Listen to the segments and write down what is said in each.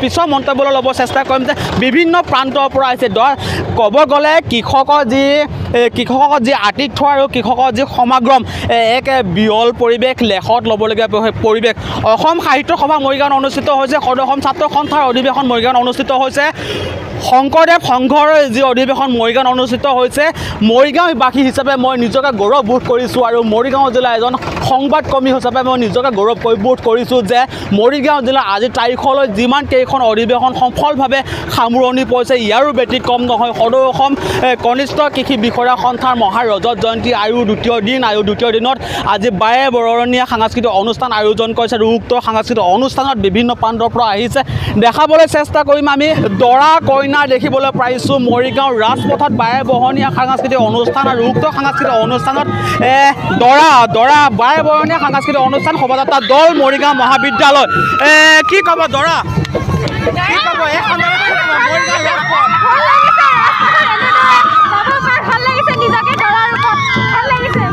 পিছৰ মন্তব্যলৈ ল'ব চেষ্টা কৰিম যে বিভিন্ন প্ৰান্তৰ পৰা আহিছে ক'ব গ'লে কৃষকৰ যি আতিথ্য আৰু কৃষকৰ যি সমাগম এক বিৰল পৰিৱেশ লেখত ল'বলগীয়া পৰিৱেশ অসম সাহিত্য সভা মৰিগাঁৱত অনুষ্ঠিত হৈছে সদৌ অসম ছাত্ৰ সন্থাৰ অধিৱেশন মৰিগাঁৱত অনুষ্ঠিত হৈছে শংকৰদেৱ সংঘৰ যি অধিৱেশন মৰিগাঁৱত অনুষ্ঠিত হৈছে মৰিগাঁওবাসী হিচাপে মই নিজকে গৌৰৱ বোধ কৰিছোঁ আৰু মৰিগাঁও জিলাৰ এজন সংবাদকৰ্মী হিচাপে মই নিজকে গৌৰৱ বোধ কৰিছোঁ যে মৰিগাঁও জিলাৰ আজি তাৰিখলৈ যিমান কেইখন অধিৱেশন সফলভাৱে সামৰণি পৰিছে ইয়াৰো ব্যতিক্ৰম নহয় সদৌ অসম কনিষ্ঠ কৃষি বিষয়া সন্থাৰ মহা ৰজত জয়ন্তী আৰু দ্বিতীয় দিনত আজি বাৰে বৰণীয়া সাংস্কৃতিক অনুষ্ঠান আয়োজন কৰিছে আৰু উক্ত সাংস্কৃতিক অনুষ্ঠানত বিভিন্ন প্ৰান্তৰ পৰা আহিছে দেখাবলৈ চেষ্টা কৰিম আমি দৰা কইনা দেখিবলৈ পাইছোঁ মৰিগাঁও ৰাজপথত বাৰে বৰণীয়া সাংস্কৃতিক অনুষ্ঠান আৰু উক্ত সাংস্কৃতিক অনুষ্ঠানত দৰা বাৰে বৰণীয়া সাংস্কৃতিক অনুষ্ঠান শোভাযাত্ৰা দল মৰিগাঁও মহাবিদ্যালয় কি ক'ব দৰা কি ক'ব এই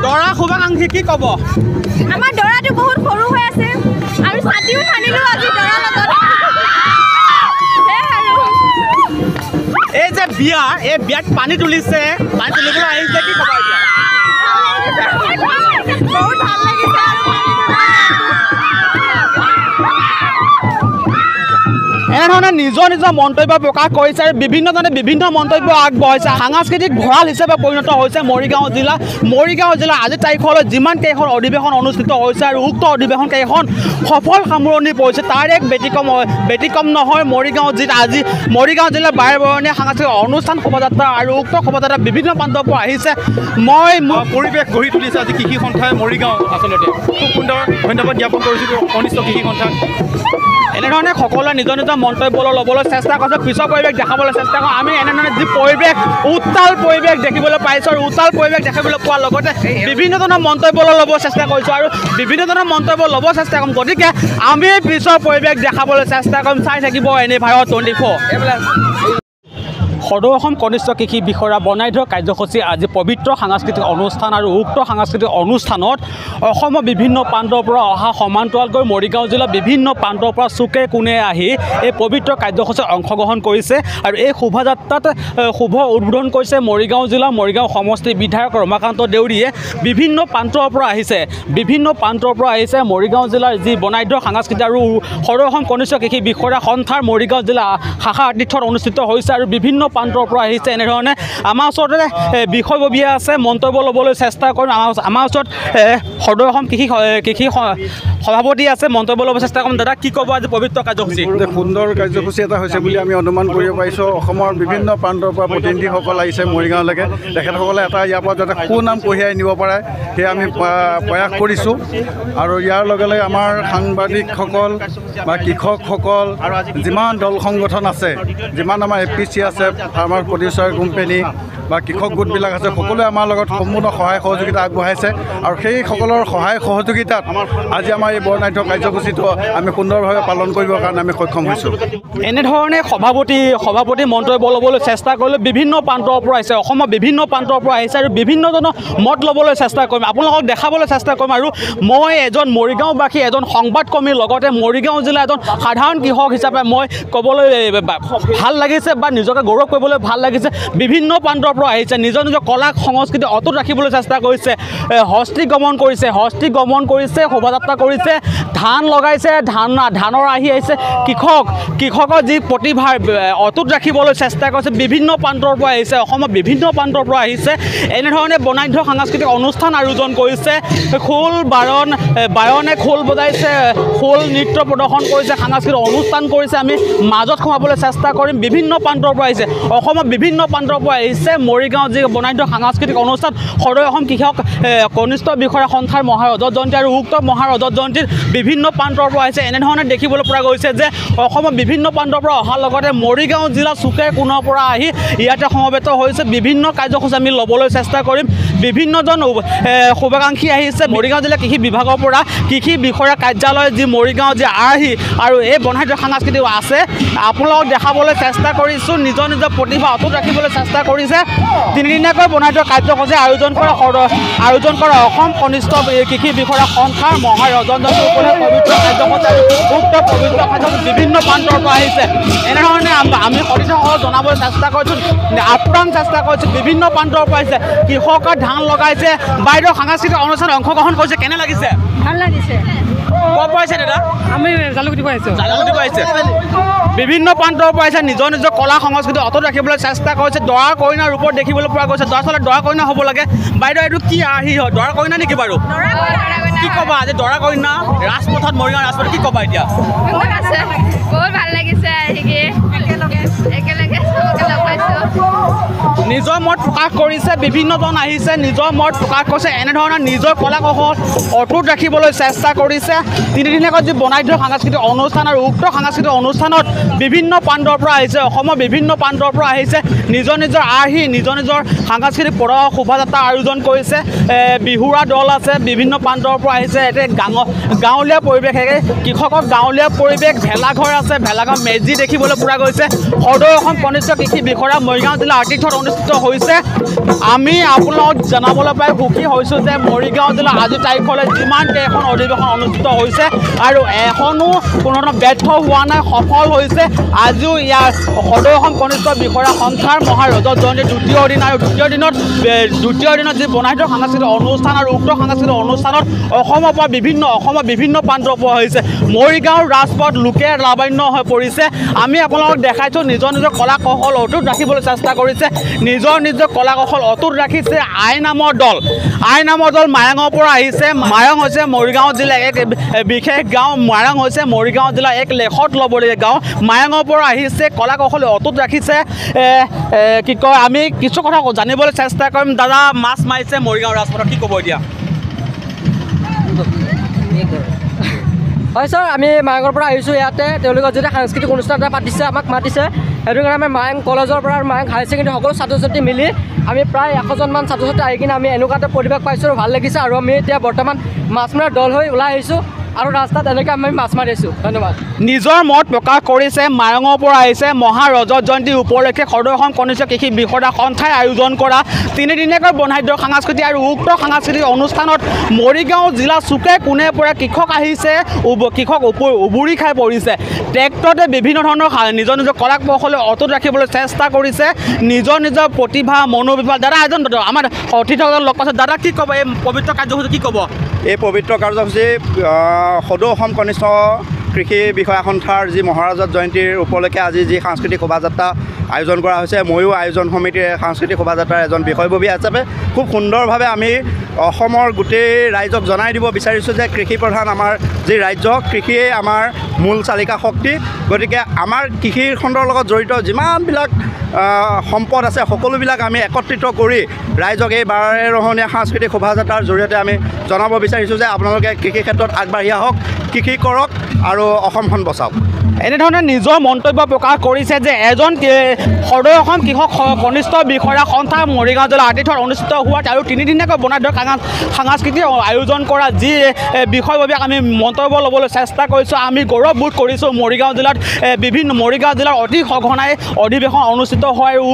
দৰা শুভাকাংক্ষী কি ক'ব আমাৰ দৰাটো বহুত সৰু হৈ আছে আমি ছাতিও টানিলোঁ আজি দৰাৰ লগত এই যে বিয়া এই বিয়াত পানী তুলিছে পানী তুলিবলৈ আহিছে কি ক'ব এতিয়া বহুত ভাল লাগিছে এনেধৰণে নিজৰ মন্তব্য প্ৰকাশ কৰিছে আৰু বিভিন্নজনে বিভিন্ন মন্তব্য আগবঢ়াইছে সাংস্কৃতিক ভঁৰাল হিচাপে পৰিণত হৈছে মৰিগাঁও জিলা আজি তাৰিখলৈ যিমান কেইখন অধিৱেশন অনুষ্ঠিত হৈছে আৰু উক্ত অধিৱেশন কেইখন সফল সামৰণি পৰিছে তাৰ এক ব্যতিক্ৰম নহয় মৰিগাঁও জিলাৰ বাৰে বৰণীয়া সাংস্কৃতিক অনুষ্ঠান শোভাযাত্ৰা আৰু উক্ত শোভাযাত্ৰা বিভিন্ন প্ৰান্তৰ পৰা আহিছে মই পৰিৱেশ গঢ়ি তুলিছে আজি কৃষি সন্থাই মৰিগাঁও আচলতে খুব সুন্দৰ ধন্যবাদ জ্ঞাপন কৰিছোঁ কনিষ্ঠ কৃষি সন্থাক এনেধৰণে সকলোৱে নিজৰ মন্তব্যলৈ ল'বলৈ চেষ্টা কৰিছে পিছৰ পৰিৱেশ দেখাবলৈ চেষ্টা কৰোঁ আমি এনেধৰণে যি পৰিৱেশ উত্তাল পৰিৱেশ দেখিবলৈ পাইছোঁ আৰু উত্তাল পৰিৱেশ দেখিবলৈ পোৱাৰ লগতে বিভিন্নজনৰ মন্তব্যলৈ ল'ব চেষ্টা কৰিছোঁ আৰু বিভিন্নজনৰ মন্তব্য ল'ব চেষ্টা কৰিম গতিকে আমি পিছৰ পৰিৱেশ দেখাবলৈ চেষ্টা কৰিম চাই থাকিব এনে ভাৰত 24 সদৌ অসম কনিষ্ঠ কৃষি বিষয়া বৰ্ণাঢ্য কাৰ্যসূচী আজি পবিত্ৰ সাংস্কৃতিক অনুষ্ঠান আৰু উক্ত সাংস্কৃতিক অনুষ্ঠানত অসমৰ বিভিন্ন প্ৰান্তৰ পৰা অহা সমান্তৰালকৈ মৰিগাঁও জিলাৰ বিভিন্ন প্ৰান্তৰ পৰা চুকে কোণে আহি এই পবিত্ৰ কাৰ্যসূচীত অংশগ্ৰহণ কৰিছে আৰু এই শোভাযাত্ৰাত শুভ উদ্বোধন কৰিছে মৰিগাঁও মৰিগাঁও সমষ্টিৰ বিধায়ক ৰমাকান্ত দেউৰীয়ে বিভিন্ন প্ৰান্তৰ পৰা আহিছে মৰিগাঁও জিলাৰ যি বৰ্ণাঢ্য সাংস্কৃতিক আৰু সদৌ অসম কনিষ্ঠ কৃষি বিষয়া সন্থাৰ মৰিগাঁও জিলা শাখা আতিথ্যত অনুষ্ঠিত হৈছে আৰু বিভিন্ন প্ৰান্তৰ পৰা আহিছে এনেধৰণে আমাৰ ওচৰতে বিষয়ববীয়া আছে মন্তব্য ল'বলৈ চেষ্টা কৰিম আমাৰ ওচৰত সদৌ অসম কৃষি সভাপতি আছে মন্তব্য ল'ব চেষ্টা কৰিম দাদা কি ক'ব আজি পবিত্ৰ কাৰ্যসূচী সুন্দৰ কাৰ্যসূচী এটা হৈছে বুলি আমি অনুমান কৰিব পাৰিছোঁ অসমৰ বিভিন্ন প্ৰান্তৰ পৰা প্ৰতিনিধিসকল আহিছে মৰিগাঁওলৈকে তেখেতসকলে এটা ইয়াৰ পৰা যাতে সুনাম কঢ়িয়াই নিব পাৰে সেয়া আমি প্ৰয়াস কৰিছোঁ আৰু ইয়াৰ লগে লগে আমাৰ সাংবাদিকসকল বা কৃষকসকল যিমান দল সংগঠন আছে যিমান আমাৰ APC আছে ফাৰ্মাৰ প্ৰডিউচাৰ কোম্পানী বা কৃষক গোটবিলাক আছে সকলোৱে আমাৰ লগত সম্পূৰ্ণ সহায় সহযোগিতা আগবঢ়াইছে আৰু সেইসকলৰ সহায় সহযোগিতাত আজি আমাৰ এই বৰ্ণাঢ্য কাৰ্যসূচীটো আমি সুন্দৰভাৱে পালন কৰিবৰ কাৰণে আমি সক্ষম হৈছোঁ এনেধৰণে সভাপতি মন্তব্য ল'বলৈ চেষ্টা কৰিলে বিভিন্ন প্ৰান্তৰ পৰা আহিছে অসমৰ বিভিন্ন প্ৰান্তৰ পৰা আহিছে আৰু বিভিন্নজনৰ মত ল'বলৈ চেষ্টা কৰিম আপোনালোকক দেখাবলৈ চেষ্টা কৰিম আৰু মই এজন মৰিগাঁওবাসী এজন সংবাদকৰ্মীৰ লগতে মৰিগাঁও জিলাৰ এজন সাধাৰণ কৃষক হিচাপে মই ক'বলৈ ভাল লাগিছে বা নিজকে গৌৰৱ কৰিবলৈ ভাল লাগিছে বিভিন্ন প্ৰান্তৰ পৰা আহিছে নিজৰ কলা সংস্কৃতি অটুট ৰাখিবলৈ চেষ্টা কৰিছে হস্তি গমন কৰিছে শোভাযাত্ৰা কৰিছে ধান লগাইছে ধানৰ আহি আহিছে কৃষকৰ যি প্ৰতিভা অটুট ৰাখিবলৈ চেষ্টা কৰিছে বিভিন্ন প্ৰান্তৰ পৰা আহিছে অসমৰ বিভিন্ন প্ৰান্তৰ পৰা আহিছে এনেধৰণে বৰ্ণাঢ্য সাংস্কৃতিক অনুষ্ঠান আয়োজন কৰিছে খোল বায়নে খোল বজাইছে খোল নৃত্য প্ৰদৰ্শন কৰিছে সাংস্কৃতিক অনুষ্ঠান কৰিছে আমি মাজত সোমাবলৈ চেষ্টা কৰিম বিভিন্ন প্ৰান্তৰ পৰা আহিছে অসমৰ বিভিন্ন প্ৰান্তৰ পৰা আহিছে মৰিগাঁও যি বৰ্ণাঢ্য সাংস্কৃতিক অনুষ্ঠান সদৌ অসম কৃষক কনিষ্ঠ বিষয়া সন্থাৰ মহাৰজত জয়ন্তী আৰু উক্ত মহাৰজত জয়ন্তীত বিভিন্ন প্ৰান্তৰ পৰা আহিছে এনেধৰণে দেখিবলৈ পোৱা গৈছে যে অসমৰ বিভিন্ন প্ৰান্তৰ পৰা অহাৰ লগতে মৰিগাঁও জিলা চুকে কোণৰ পৰা আহি ইয়াতে সমবেত হৈছে বিভিন্ন কাৰ্যসূচী আমি ল'বলৈ চেষ্টা কৰিম বিভিন্নজন শুভাকাংক্ষী আহিছে মৰিগাঁও জিলা কৃষি বিভাগৰ পৰা কৃষি বিষয়া কাৰ্যালয় যি মৰিগাঁও যি আৰ্হি আৰু এই বনাঢ্য সাংস্কৃতিক আছে আপোনালোকক দেখাবলৈ চেষ্টা কৰিছোঁ নিজৰ নিজৰ প্ৰতিভা অটুট ৰাখিবলৈ চেষ্টা কৰিছে তিনিদিনীয়াকৈ বনাঢ্য কাৰ্যসূচী আয়োজন কৰা অসম কনিষ্ঠ কৃষি বিষয়া সন্থাৰ মহাৰজনজনী উপলক্ষে পবিত্ৰ কাৰ্যসূচী উক্ত পবিত্ৰ কাৰ্যসূচী বিভিন্ন প্ৰান্তৰ পৰা আহিছে এনেধৰণে আমি সতীৰ্থসকলক জনাবলৈ চেষ্টা কৰিছোঁ আপ্ৰাণ চেষ্টা কৰিছোঁ বিভিন্ন প্ৰান্তৰ পৰা আহিছে কৃষকে ধান লগাইছে বাইদেউ সাংস্কৃতিক অনুষ্ঠানত অংশগ্ৰহণ কৰিছে কেনে লাগিছে ভাল লাগিছে ক'ৰ পৰা আহিছে দাদা আমি জালুকুটি পাইছোঁ জালুকুটি পাইছে বিভিন্ন প্ৰান্তৰ পৰা আহিছে নিজৰ নিজৰ কলা সংস্কৃতি অটুট ৰাখিবলৈ চেষ্টা কৰিছে দৰা কইনাৰ ৰূপত দেখিবলৈ পোৱা গৈছে দৰাচলতে দৰা কইনা হ'ব লাগে বাইদেউ এইটো কি আৰ্হি হয় দৰা কইনা নেকি বাৰু কি ক'বা আজি দৰা কইনা ৰাজপথত মৰিগাঁও ৰাজপথত কি ক'বা এতিয়া বহুত আছে বহুত ভাল লাগিছে আহিকে একেলগে চবকে লগ পাইছোঁ নিজৰ মত প্ৰকাশ কৰিছে বিভিন্নজন আহিছে নিজৰ মত প্ৰকাশ কৰিছে এনেধৰণৰ নিজৰ কলা কৌশল অটুট ৰাখিবলৈ চেষ্টা কৰিছে তিনিদিনীয়াকৈ যি বনাঢ্য সাংস্কৃতিক অনুষ্ঠান আৰু উক্ত সাংস্কৃতিক অনুষ্ঠানত বিভিন্ন প্ৰান্তৰ পৰা আহিছে অসমৰ বিভিন্ন প্ৰান্তৰ পৰা আহিছে নিজৰ নিজৰ আৰ্হি নিজৰ নিজৰ সাংস্কৃতিক শোভাযাত্ৰা আয়োজন কৰিছে বিহুৰা দল আছে বিভিন্ন প্ৰান্তৰ পৰা আহিছে এতিয়া গাঁৱলীয়া পৰিৱেশ কৃষকৰ গাঁৱলীয়া পৰিৱেশ ভেলাঘৰ আছে ভেলাঘৰ মেজি দেখিবলৈ পোৱা গৈছে সদৌ অসম কনিষ্ঠ কৃষি বিষয়া মৰিগাঁও জিলা আতিথ্যত অনুষ্ঠিত হৈছে আমি আপোনালোকক জনাবলৈ পাই সুখী হৈছোঁ যে মৰিগাঁও জিলা আজি তাৰিখলৈ যিমান কেইখন অধিৱেশন অনুষ্ঠিত হৈছে আৰু এখনো কোনো ধৰণৰ ব্যৰ্থ হোৱা নাই সফল হৈছে আজিও ইয়াৰ সদৌ অসম কনিষ্ঠ বিষয়া সন্থাৰ মহাৰজত জয়ন্তী দ্বিতীয় দিন আৰু দ্বিতীয় দিনত যি বনাঢ্য সাংস্কৃতিক অনুষ্ঠান আৰু উক্ত সাংস্কৃতিক অনুষ্ঠানত অসমৰ বিভিন্ন প্ৰান্তৰ পৰা হৈছে মৰিগাঁৱৰ ৰাজপথ লোকে লাভান্বিত হৈ পৰিছে আমি আপোনালোকক দেখাইছোঁ নিজৰ নিজৰ কলা কৌশল অটুট ৰাখিবলৈ চেষ্টা কৰিছে নিজৰ কলা কৌশল অটুট ৰাখিছে আই নামৰ দল মায়ঙৰ পৰা আহিছে মায়ং হৈছে মৰিগাঁও জিলাৰ এক বিশেষ গাঁও মায়ং হৈছে মৰিগাঁও জিলাৰ এক লেখত ল'বলগীয়া গাঁও মায়ঙৰ পৰা আহিছে কলা কৌশল অটুট ৰাখিছে কি কয় আমি কিছু কথা জানিবলৈ চেষ্টা কৰিম দাদা মাছ মাৰিছে মৰিগাঁও ৰাজপথত কি ক'ব এতিয়া হয় ছাৰ আমি মায়ঙৰ পৰা আহিছোঁ ইয়াতে তেওঁলোকৰ যেতিয়া সাংস্কৃতিক অনুষ্ঠান এটা পাতিছে আমাক মাতিছে সেইটো কাৰণে আমি মায়ং কলেজৰ পৰা আৰু মায়ং হায়াৰ ছেকেণ্ডেৰী সকলো ছাত্ৰ ছাত্ৰী মিলি আমি প্ৰায় 100জনমান ছাত্ৰ ছাত্ৰী আহি কিনে আমি এনেকুৱা এটা পৰিৱেশ পাইছোঁ আৰু ভাল লাগিছে আৰু আমি এতিয়া বৰ্তমান মাছ মৰাৰ দল হৈ ওলাই আহিছোঁ আৰু ৰাস্তাত এনেকৈ আমি মাছ মাৰি আছোঁ ধন্যবাদ নিজৰ মত প্ৰকাশ কৰিছে মায়ঙৰ পৰা আহিছে মহাৰজত জয়ন্তী উপলক্ষে সদৌ অসম কনিষ্ঠ কৃষি বিষয়া সন্থাই আয়োজন কৰা তিনিদিনীয়াকৈ বনাঢ্য সাংস্কৃতিক আৰু উক্ত সাংস্কৃতিক অনুষ্ঠানত মৰিগাঁও জিলা চুকে কোণে পৰা কৃষক আহিছে কৃষক উবুৰি খাই পৰিছে ট্ৰেক্টৰতে বিভিন্ন ধৰণৰ নিজৰ কলা কৌশল অটুট ৰাখিবলৈ চেষ্টা কৰিছে নিজৰ প্ৰতিভা মনোবিভাগ দাদা এজন আমাৰ অতিথিসকল লগ পাইছে দাদা কি ক'ব এই পবিত্ৰ কাৰ্যসূচী কি ক'ব এই পবিত্ৰ কাৰ্যসূচী সদৌ অসম কনিষ্ঠ কৃষি বিষয়া সন্থাৰ যি মহাৰাজত জয়ন্তীৰ উপলক্ষে আজি যি সাংস্কৃতিক শোভাযাত্ৰা আয়োজন কৰা হৈছে ময়ো আয়োজন সমিতিৰ সাংস্কৃতিক শোভাযাত্ৰাৰ এজন বিষয়ববীয়া হিচাপে খুব সুন্দৰভাৱে আমি অসমৰ গোটেই ৰাইজক জনাই দিব বিচাৰিছোঁ যে কৃষি প্ৰধান আমাৰ যি ৰাজ্য কৃষিয়ে আমাৰ মূল চালিকা শক্তি গতিকে আমাৰ কৃষিৰ খণ্ডৰ লগত জড়িত যিমানবিলাক সম্পদ আছে সকলোবিলাক আমি একত্ৰিত কৰি ৰাইজক এই বাৰেৰহণীয়া সাংস্কৃতিক শোভাযাত্ৰাৰ জৰিয়তে আমি জনাব বিচাৰিছোঁ যে আপোনালোকে কৃষি ক্ষেত্ৰত আগবাঢ়ি আহক কৃষি কৰক আৰু অসমখন বচাওক এনেধৰণে নিজৰ মন্তব্য প্ৰকাশ কৰিছে যে এজন সদৌ অসম কৃষক কনিষ্ঠ বিষয়া সন্থা মৰিগাঁও জিলা আতিথ্যত অনুষ্ঠিত হোৱাত আৰু তিনিদিনীয়াকৈ বনাঢ্য সাংস্কৃতিক আয়োজন কৰা যি বিষয়ববীয়াক আমি মন্তব্য ল'বলৈ চেষ্টা কৰিছোঁ আমি গৌৰৱবোধ কৰিছোঁ মৰিগাঁও জিলাৰ অতি সঘনাই অধিৱেশন অনুষ্ঠিত হয় আৰু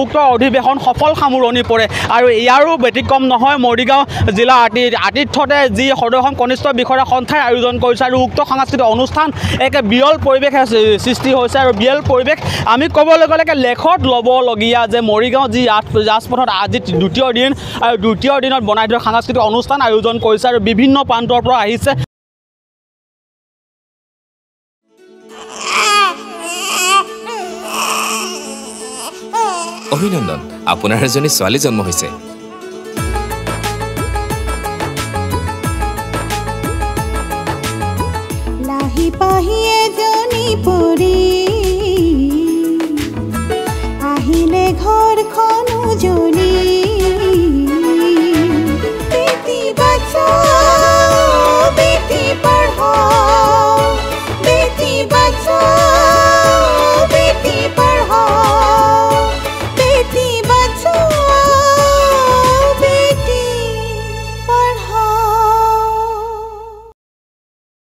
উক্ত অধিৱেশন সফল সামৰণি পৰে আৰু ইয়াৰো ব্যতিক্ৰম নহয় মৰিগাঁও জিলা আতিথ্যতে যি সদৌ অসম কনিষ্ঠ বিষয়া সন্থাই আয়োজন কৰিছে আৰু উক্ত সাংস্কৃতিক অনুষ্ঠান এক বিৰল পৰিৱেশ সৃষ্টি হৈছে আৰু বিৰল পৰিৱেশ আমি ক'বলৈ গ'লে লেখত ল'বলগীয়া যে মৰিগাঁও যি ৰাজপথত আজি দ্বিতীয় দিন আৰু দ্বিতীয় দিনত বনাঢ্য সাংস্কৃতিক অনুষ্ঠান আয়োজন কৰিছে আৰু বিভিন্ন প্ৰান্তৰ পৰা আহিছে অভিনন্দন আপোনাৰ এজনী ছোৱালী জন্ম হৈছে লাহি পাহি